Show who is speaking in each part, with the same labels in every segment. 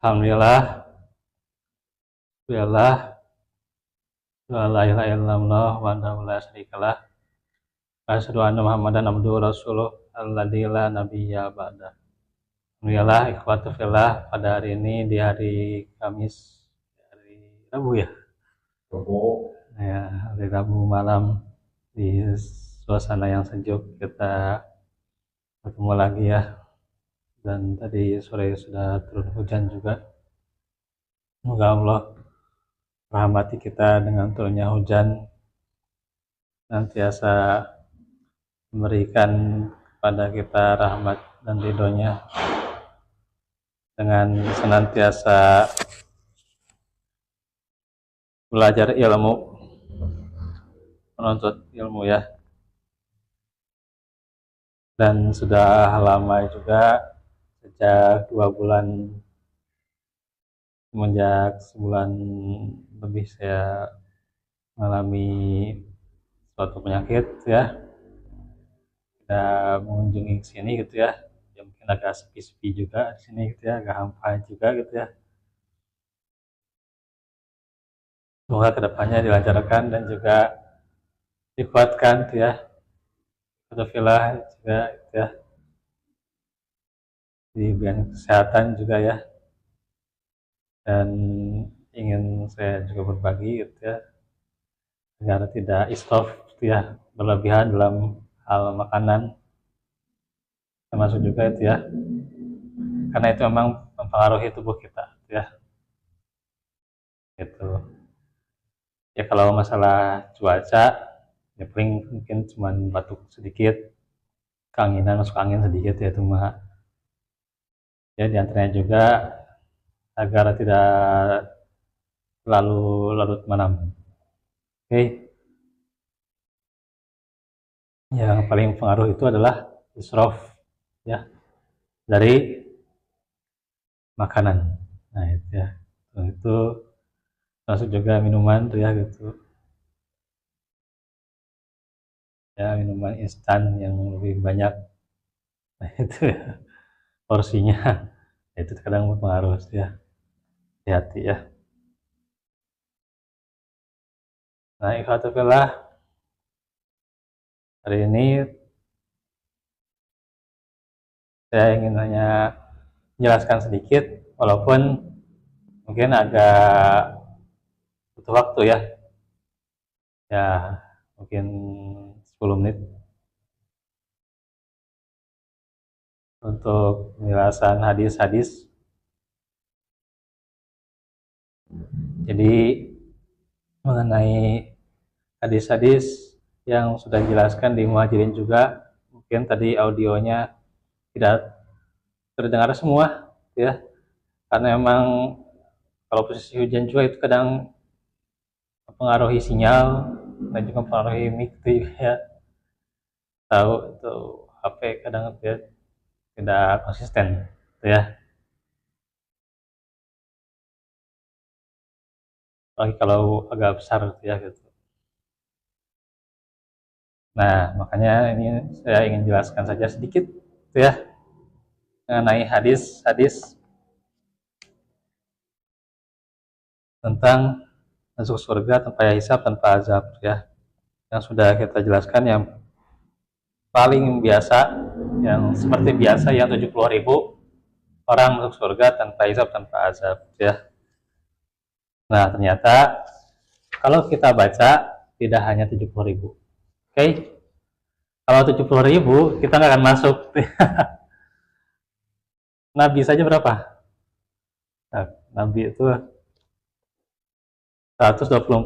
Speaker 1: Alhamdulillah, billah, la ilaha illallah wa la syarikalah, asyhadu anna Muhammadan abduhu rasuluh alladzi la nabiyya ba'da. Alhamdulillah, ikhwatu fillah, pada hari ini di hari Kamis, hari Rabu ya. Ya, hari Rabu malam di suasana yang sejuk kita bertemu lagi ya. Dan tadi sore sudah turun hujan juga. Semoga Allah rahmati kita dengan turunnya hujan, nantiasa memberikan kepada kita rahmat dan ridhonya dengan senantiasa belajar ilmu, menuntut ilmu ya. Dan sudah lama juga, sejak 2 bulan, semenjak sebulan lebih saya mengalami suatu penyakit ya, tidak mengunjungi sini gitu ya. Ya mungkin agak sepi-sepi juga di sini gitu ya, agak hampa juga gitu ya. Semoga kedepannya dilancarkan dan juga dikuatkan gitu ya. Alhamdulillah juga gitu ya, di bidang kesehatan juga ya. Dan ingin saya juga berbagi gitu ya, agar tidak israf gitu ya, berlebihan dalam hal makanan, termasuk juga itu ya, karena itu memang mempengaruhi tubuh kita gitu ya. Gitu ya. Kalau masalah cuaca ya paling mungkin cuma batuk sedikit, keanginan, masuk angin sedikit ya, itu mah ya. Diantaranya juga agar tidak terlalu larut malam. Oke, yang paling pengaruh itu adalah israf ya, dari makanan. Nah itu ya, itu termasuk juga minuman tuh ya gitu ya, minuman instan yang lebih banyak. Nah itu ya, porsinya itu kadang berpengaruh ya, hati-hati ya. Nah ikhwatullah, hari ini saya ingin hanya menjelaskan sedikit, walaupun mungkin agak butuh waktu ya, ya mungkin 10 menit untuk penjelasan hadis-hadis. Jadi mengenai hadis-hadis yang sudah dijelaskan di Muhajirin juga, mungkin tadi audionya tidak terdengar semua ya, karena memang kalau posisi hujan juga itu kadang mempengaruhi sinyal dan juga mempengaruhi mic ya. Tahu itu HP kadang ya, tidak konsisten gitu ya, apalagi kalau agak besar gitu ya gitu. Nah makanya ini saya ingin jelaskan saja sedikit gitu ya, mengenai hadis-hadis tentang masuk surga tanpa hisab, tanpa azab ya, yang sudah kita jelaskan. Yang paling biasa, yang seperti biasa, yang 70.000 orang masuk surga tanpa hisab, tanpa azab ya. Nah ternyata kalau kita baca tidak hanya 70.000, oke? Kalau 70.000 kita nggak akan masuk. Nabi saja berapa? Nah, Nabi itu 124.000.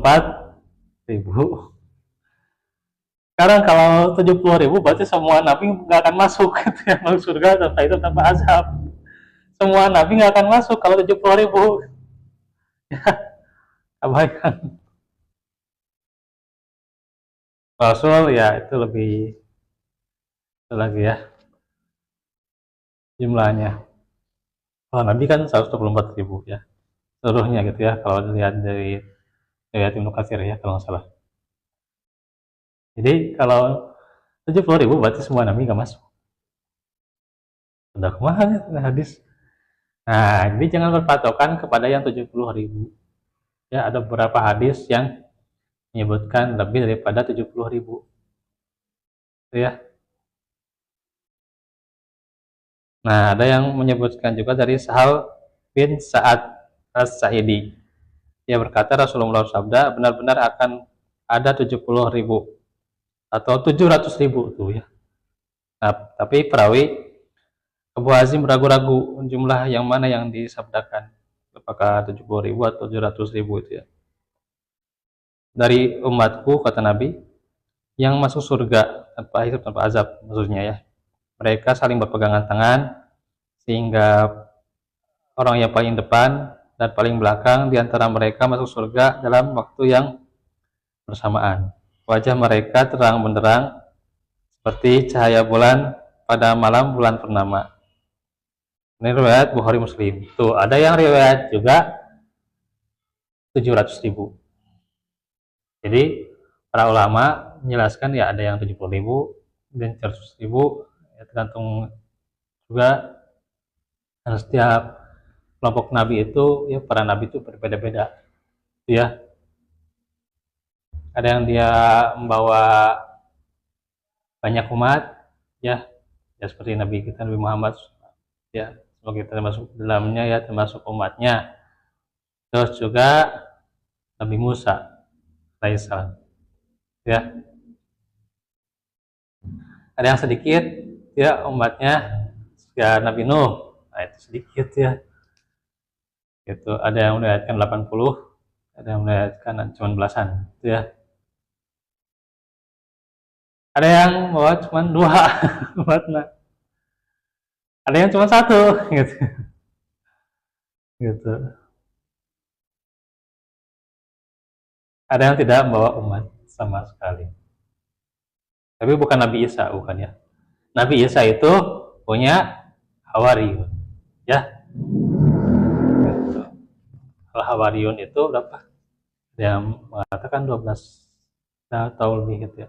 Speaker 1: Sekarang kalau 70.000 berarti semua Nabi nggak akan masuk gitu ya, masuk surga tanpa itu, tanpa azab. Semua Nabi nggak akan masuk kalau 70.000. Abaikan. Rasul ya itu lebih, itu lagi ya jumlahnya. Kalau Nabi kan 124.000 ya seluruhnya gitu ya, kalau dilihat dari riwayat Ibnu Katsir ya kalau nggak salah. Jadi kalau 70.000 berarti semua Nabi nggak masuk. Udah kemana ya hadis? Nah, jadi jangan berpatokan kepada yang 70.000. Ya, ada beberapa hadis yang menyebutkan lebih daripada 70.000. Ya. Nah, ada yang menyebutkan juga dari Sahal bin Sa'ad As-Sa'idi. Dia berkata Rasulullah sabda, benar-benar akan ada 70.000 atau 700.000 tuh ya. Nah, tapi perawi Abu Hazim ragu-ragu jumlah yang mana yang disabdakan. Apakah 70.000 atau 700.000 itu ya. Dari umatku, kata Nabi, yang masuk surga tanpa hisab tanpa azab, maksudnya ya. Mereka saling berpegangan tangan sehingga orang yang paling depan dan paling belakang di antara mereka masuk surga dalam waktu yang bersamaan. Wajah mereka terang benderang seperti cahaya bulan pada malam bulan purnama. Ini riwayat Bukhari Muslim. Tuh, ada yang riwayat juga 700.000. Jadi para ulama menjelaskan ya ada yang 70.000 dan 100.000, ya tergantung juga, dan setiap kelompok nabi itu ya para nabi itu berbeda-beda ya. Ada yang dia membawa banyak umat ya, ya seperti Nabi kita Nabi Muhammad ya, sebagai termasuk dalamnya ya, termasuk umatnya. Terus juga Nabi Musa alaihissalam ya, ada yang sedikit ya umatnya ya Nabi Nuh, nah itu sedikit ya gitu. Ada yang meriwayatkan 80, ada yang meriwayatkan cuma belasan gitu ya. Ada yang bawa cuma dua umatnya, ada yang cuma satu gitu gitu. Ada yang tidak membawa umat sama sekali. Tapi bukan Nabi Isa, bukan ya. Nabi Isa itu punya Hawariyun. Ya, al Hawariyun itu berapa? Yang mengatakan 12 atau lebih gitu ya.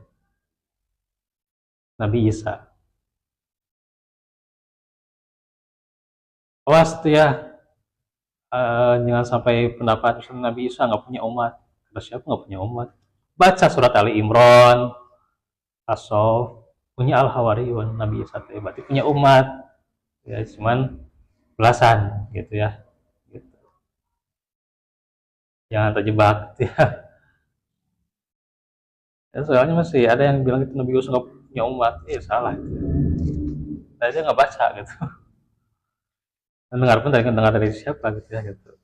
Speaker 1: Nabi Isa. Awas tuh ya, jangan sampai pendapat Nabi Isa nggak punya umat. Kata siapa nggak punya umat? Baca surat Ali Imran, Asof, punya al Hawariyun. Nabi Isa itu berarti punya umat. Ya, cuman belasan gitu ya. Gitu. Jangan terjebak gitu ya. Ya, soalnya masih ada yang bilang itu Nabi Yusuf nggak punya umat, salah. Nah, dia nggak baca gitu. Dengar pun dari siapa gitu ya gitu.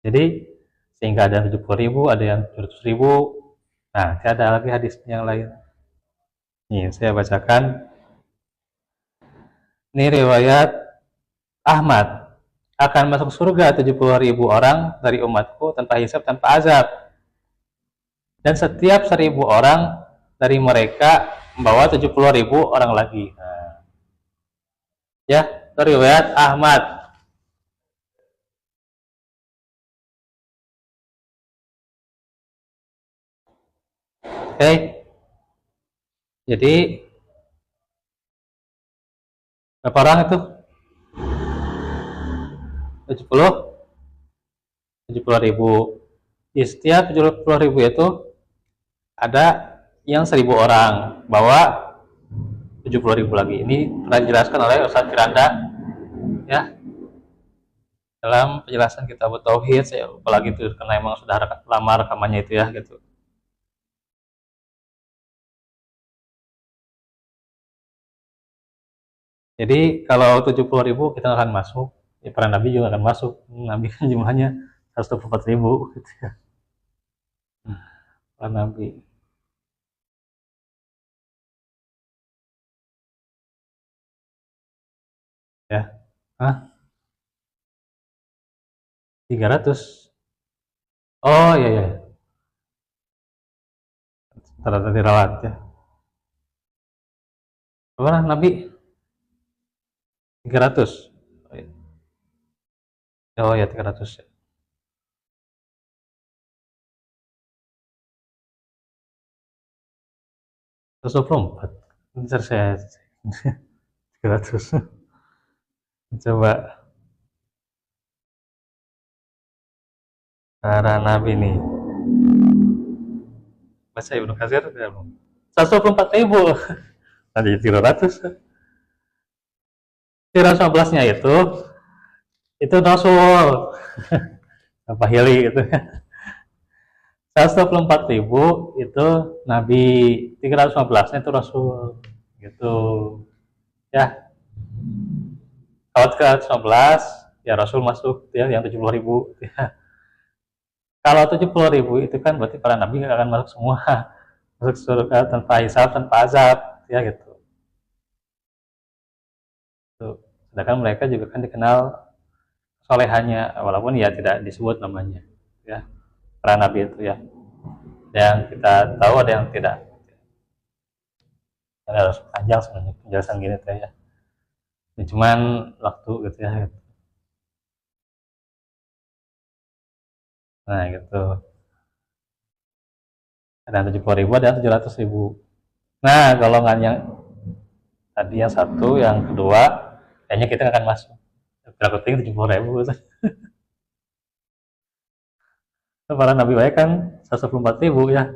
Speaker 1: Jadi sehingga ada 70.000, ada yang 700.000. Nah, ada lagi hadis yang lain. Nih, saya bacakan. Ini riwayat Ahmad. Akan masuk surga 70.000 orang dari umatku tanpa hisab, tanpa azab. Dan setiap 1.000 orang dari mereka membawa 70.000 orang lagi. Nah, ya, riwayat Ahmad. Oke, jadi berapa orang itu? 70.000. Di setiap 70.000 itu ada yang 1.000 orang bawa 70.000 lagi. Ini pernah dijelaskan oleh Ustaz Firanda ya dalam penjelasan kitab Tauhid. Saya lupa lagi itu karena emang sudah lama rekamannya itu ya gitu. Jadi kalau 70.000 kita akan masuk, ya para nabi juga akan masuk. Nabi kan jumlahnya 124.000 gitu ya. Para nabi ya. Hah? 300. Oh iya iya. Ternyata dirawat ya. Berapa nabi? 300. Oh ya 300 ya. 124. Bentar saya 300. Coba para nabi nih. Baca Ibnu Katsir ya belum? 124.000. Nanti 300. 315-nya itu Rasul. Apa Hili gitu. 124.000 itu Nabi, 315-nya itu Rasul gitu ya. Kalau 315 ya Rasul masuk ya, yang 70.000 ya. Kalau 70.000 itu kan berarti para nabi nggak akan masuk semua, masuk surga tanpa hisab, tanpa azab ya gitu. Tuh. Sedangkan mereka juga kan dikenal solehannya, walaupun ya tidak disebut namanya ya, para nabi itu ya. Ada yang kita tahu, ada yang tidak. Ada harus panjang sebenarnya penjelasan gini tuh ya. Ini cuman waktu gitu ya. Gitu. Nah gitu. Ada yang 70.000, ada yang 700.000. Nah golongan yang tadi yang satu, yang kedua, kayaknya kita akan masuk. Berapa tinggi 70.000. Para nabi baik kan 124.000 ya.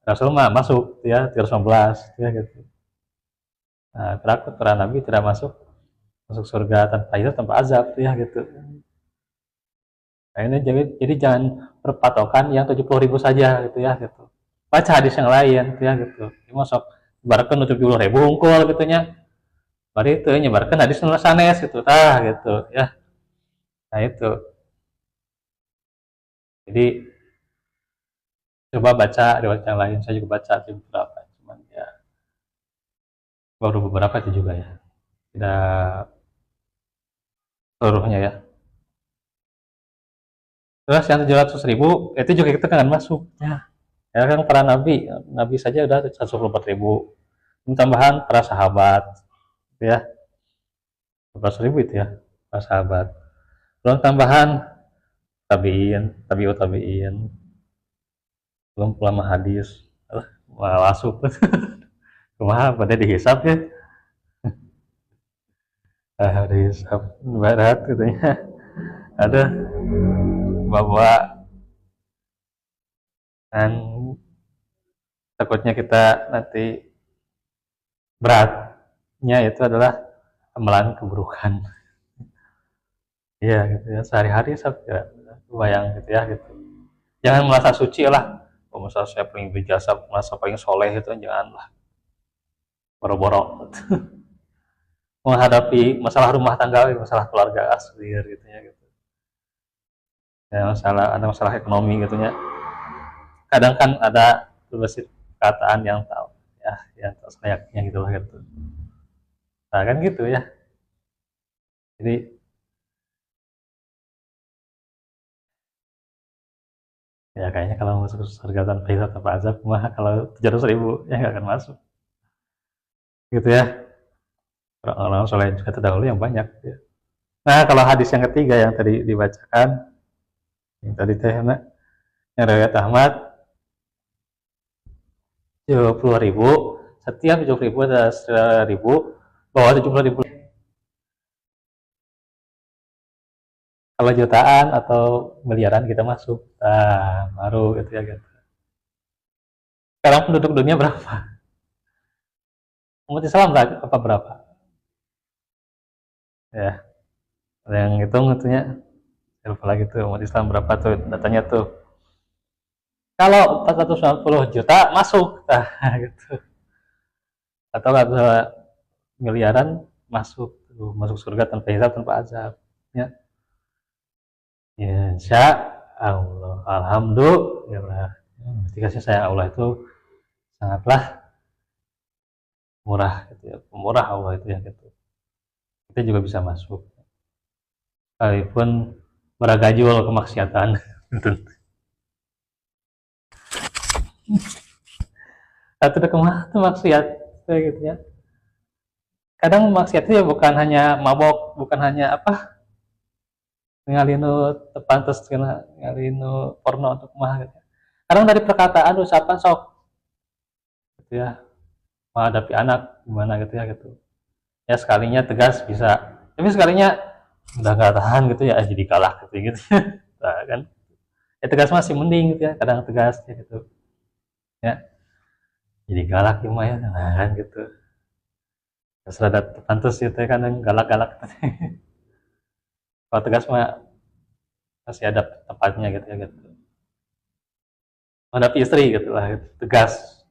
Speaker 1: Rasul mah masuk ya 315 ya gitu. Nah, takut para nabi tidak masuk surga tanpa itu, tanpa azab ya gitu. Nah, ini jadi jangan berpatokan yang 70.000 saja gitu ya gitu. Baca hadis yang lain gitu ya gitu. Masuk ibaratkan 70.000 unggul gitu nya. Bari itu nyebarkan hadis nu sanes gitu. Gitu ya. Nah itu. Jadi coba baca riwayat yang lain. Saya juga baca beberapa, cuman ya baru beberapa itu juga ya. Tidak seluruhnya ya. Terus yang 700.000 itu juga kita kan masuk ya. Ya kan para nabi, nabi saja udah 124.000. Ini tambahan para sahabat gitu ya. 12.000 itu ya para sahabat. Belum tambahan tabiin, tabiut tabiin. Belum ulama hadis. Masuk. Kumaha pada dihisap ya. Dihisap barat katanya. Ada bahwa dan takutnya kita nanti beratnya itu adalah amalan keburukan. Iya gitu ya, sehari-hari saya bayang gitu ya gitu. Jangan merasa suci lah. Kalau misalnya saya paling berjasa, merasa paling soleh itu janganlah boro-boro menghadapi masalah rumah tangga, masalah keluarga asli gitu ya gitu. Ya, ada masalah ekonomi gitu ya. Kadang kan ada perkataan yang tahu ya, yang sayangnya gitu lah gitu. Nah kan gitu ya. Jadi ya kayaknya kalau masuk surga tanpa hisab tanpa azab mah kalau 700.000 ya nggak akan masuk gitu ya. Orang-orang soleh juga terdahulu yang banyak ya. Nah kalau hadis yang ketiga yang tadi dibacakan, yang tadi teh yang riwayat Ahmad 70.000, setiap 70.000 ada 1.000, bawah 70.000 kalau jutaan atau miliaran kita masuk. Nah baru gitu ya gitu. Sekarang penduduk dunia berapa? Umat Islam apa berapa ya, ada yang hitung itunya, lupa lagi tuh umat Islam berapa tuh datanya tuh. Kalau 490 juta masuk, nah, gitu. Atau ada miliaran masuk, masuk surga tanpa hisab, tanpa azab. Ya, ya insya Allah, alhamdulillah. Berarti kasih sayang Allah itu sangatlah murah, gitu ya. Pemurah Allah itu ya, gitu. Kita juga bisa masuk, sekalipun beragajul kemaksiatan. Atau udah kemana tuh maksiat, gitu ya. Kadang maksiat itu ya bukan hanya mabok, bukan hanya apa, ngalinu tepantes kena ngalinu porno untuk mah gitu. Kadang dari perkataan ucapan sok gitu ya, menghadapi anak gimana gitu ya gitu. Ya sekalinya tegas bisa, tapi sekalinya udah nggak tahan gitu ya jadi galak gitu nah, kan ya tegas masih mending gitu ya, kadang tegas ya gitu ya, jadi galak ya mah ya nah, kan gitu terus rada pantas gitu ya, kadang galak-galak kalau tegas mah masih ada tempatnya gitu ya gitu, menghadapi istri gitu lah gitu. Tegas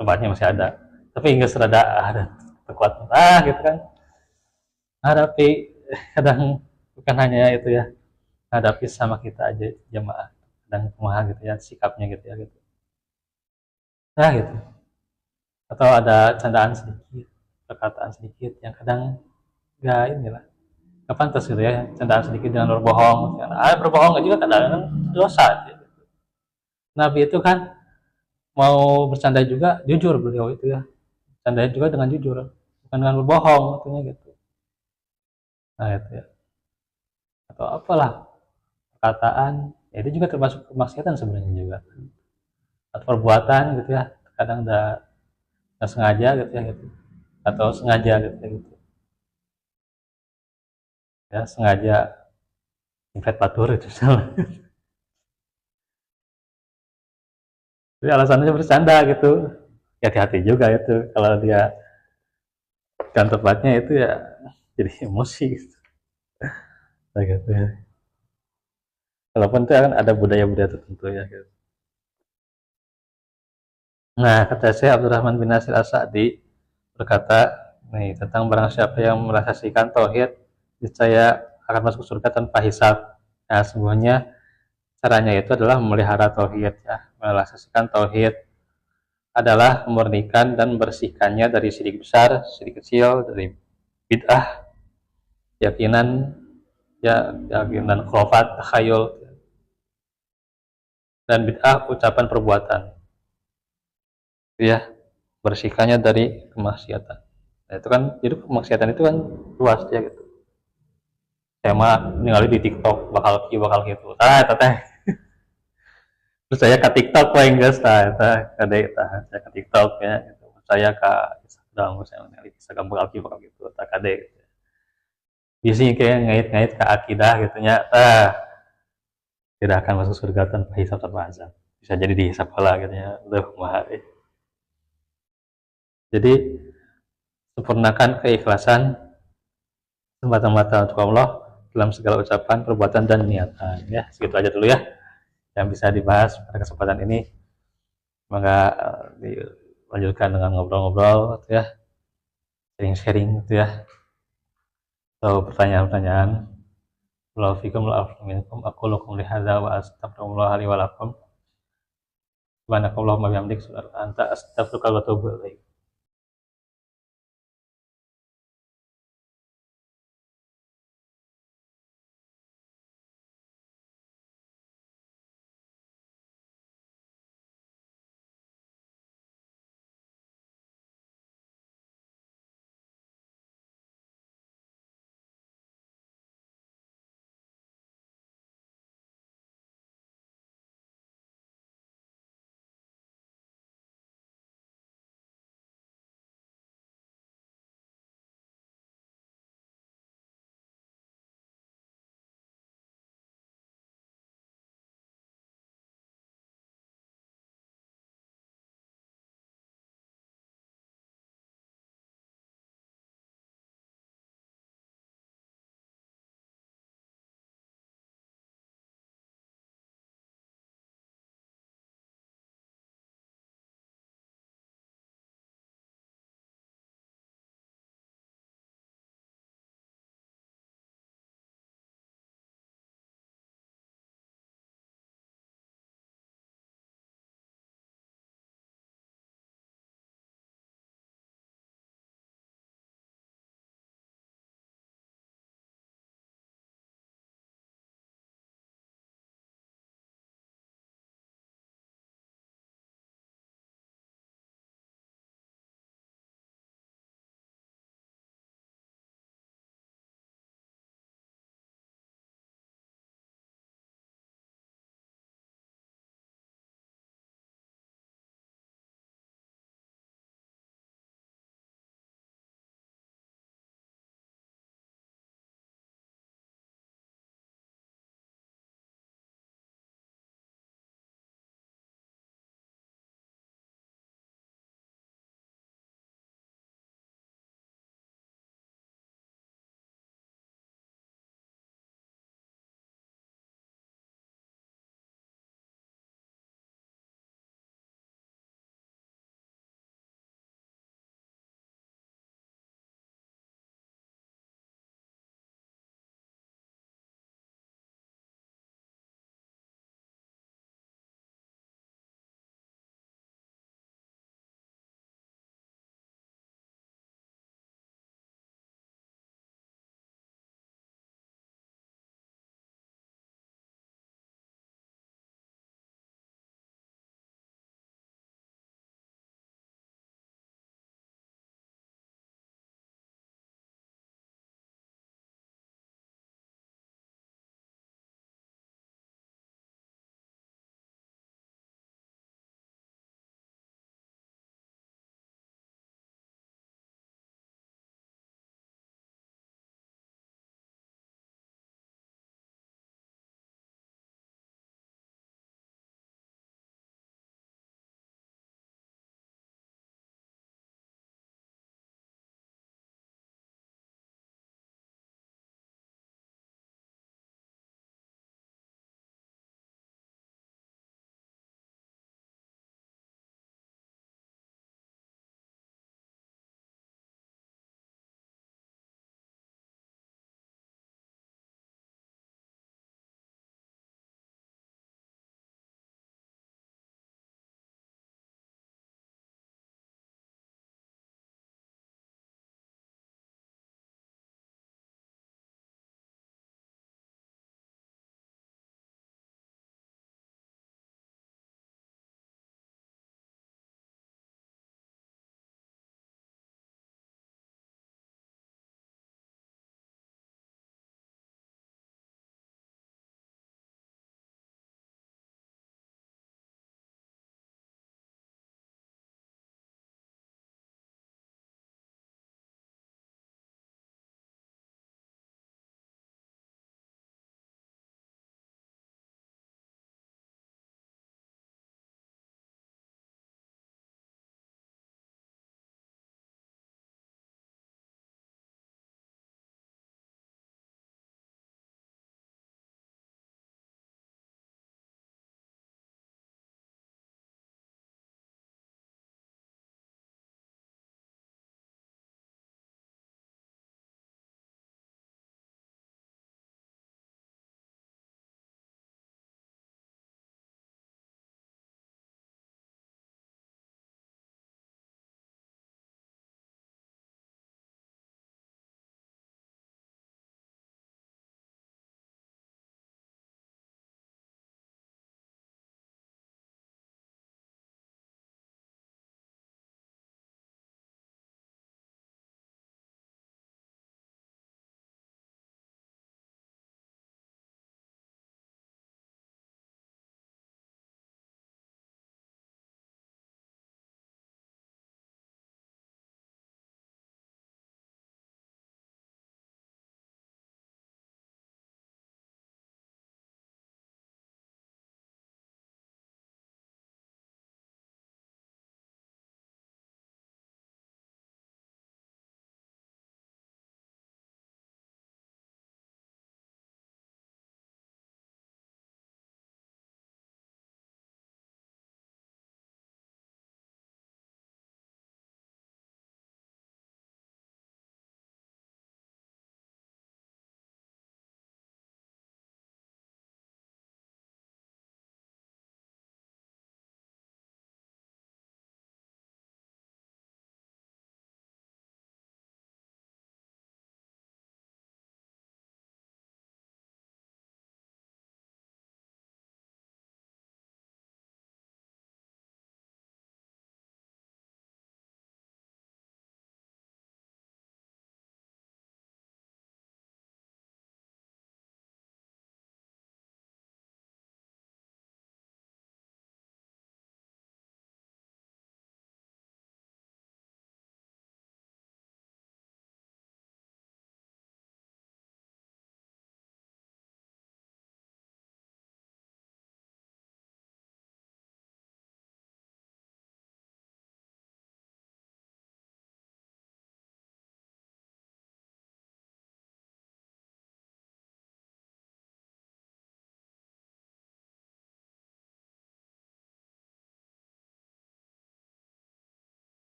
Speaker 1: tempatnya masih ada, tapi nggak serada ada kuat gitu kan hadapi kadang bukan hanya itu ya, hadapi sama kita aja jamaah dan kumaha gitu ya sikapnya gitu ya gitu nah gitu, atau ada candaan sedikit perkataan sedikit yang kadang nggak inilah nggak pantas gitu ya, candaan sedikit dengan berbohong gitu. Berbohong juga kadang-kadang dosa gitu. Nabi itu kan mau bercanda juga jujur beliau itu ya, canda juga dengan jujur bukan dengan berbohong artinya gitu, nah itu ya, atau apalah perkataan ya itu juga termasuk kemaksiatan sebenarnya juga, atau perbuatan gitu ya kadang nggak sengaja gitu ya gitu, atau sengaja gitu ya gitu ya, sengaja infet batur itu salah jadi alasannya bercanda gitu ya, hati-hati juga itu kalau dia kan tempatnya itu ya jadi emosi gitu, nah, gitu ya. Walaupun itu kan ada budaya-budaya tertentu ya gitu. Nah, kata Syekh Abdurrahman bin Nasir As-Sa'di berkata, nih tentang barang siapa yang merasasikan tauhid, niscaya akan masuk surga tanpa hisab. Nah, semuanya caranya itu adalah memelihara tauhid ya. Merasasikan tauhid adalah memurnikan dan membersihkannya dari syirik besar, syirik kecil, dari bid'ah, keyakinan ya, keyakinan khurafat, takhayul, dan bid'ah ucapan perbuatan. Ya, bersihkannya dari kemaksiatan. Nah, itu kan jadi kemaksiatan itu kan luas ya gitu. Saya mah ningali di TikTok bakal gitu. Teh. Terus saya ke TikTok paling geus kade saya ke TikTok ya gitu. Saya ke Instagram saya ningali Instagram bakal gitu. Kade gitu. Biasanya kayak ngait-ngait ke akidah gitu nya. Tidak akan masuk surga tanpa hisab tanpa azab. Bisa jadi dihisab heula gitu ya. Duh, kumaha. Jadi sempurnakan keikhlasan semata-mata untuk Allah dalam segala ucapan, perbuatan, dan niatan. Ya, segitu aja dulu ya yang bisa dibahas pada kesempatan ini. Semoga dilanjutkan dengan ngobrol-ngobrol gitu ya, sharing-sharing gitu ya, atau pertanyaan-pertanyaan. Wallahu fikum wa minkum. Aku lakum lihadza wa astaghfirullah li wa lakum. Subhanakallahumma wa bihamdika asyhadu an la ilaha illa anta astaghfiruka wa atubu ilaik.